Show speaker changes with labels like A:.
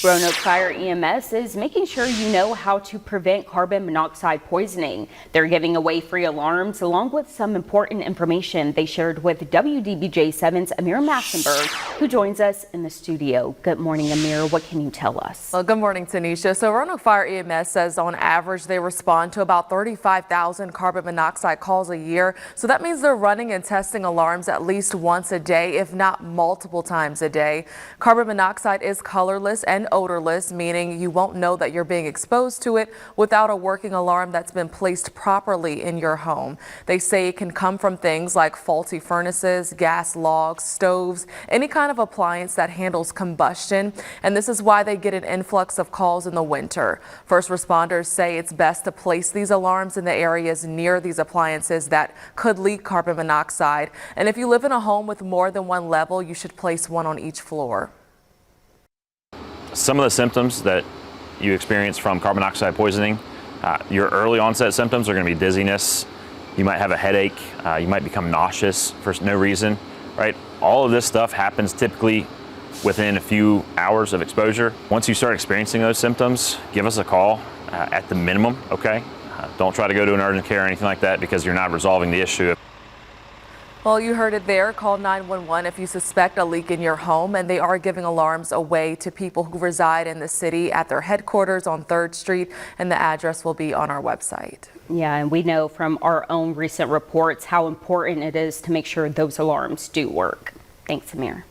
A: Roanoke Fire-EMS is making sure you know how to prevent carbon monoxide poisoning. They're giving away free alarms along with some important information they shared with WDBJ7's Amir Massenberg, who joins us in the studio. Good morning, Amir. What can you tell us?
B: Well, good morning, Tanisha. So Roanoke Fire-EMS says on average they respond to about 35,000 carbon monoxide calls a year. So that means they're running and testing alarms at least once a day, if not multiple times a day. Carbon monoxide is colorless and odorless, meaning you won't know that you're being exposed to it without a working alarm that's been placed properly in your home. They say it can come from things like faulty furnaces, gas logs, stoves, any kind of appliance that handles combustion. And this is why they get an influx of calls in the winter. First responders say it's best to place these alarms in the areas near these appliances that could leak carbon monoxide. And if you live in a home with more than one level, you should place one on each floor.
C: Some of the symptoms that you experience from carbon monoxide poisoning, your early onset symptoms are going to be dizziness. You might have a headache. You might become nauseous for no reason, right? All of this stuff happens typically within a few hours of exposure. Once you start experiencing those symptoms, give us a call at the minimum, okay? Don't try to go to an urgent care or anything like that because you're not resolving the issue.
B: Well, you heard it there. Call 911 if you suspect a leak in your home, and they are giving alarms away to people who reside in the city at their headquarters on 3rd Street, and the address will be on our website.
A: Yeah, and we know from our own recent reports how important it is to make sure those alarms do work. Thanks, Amir.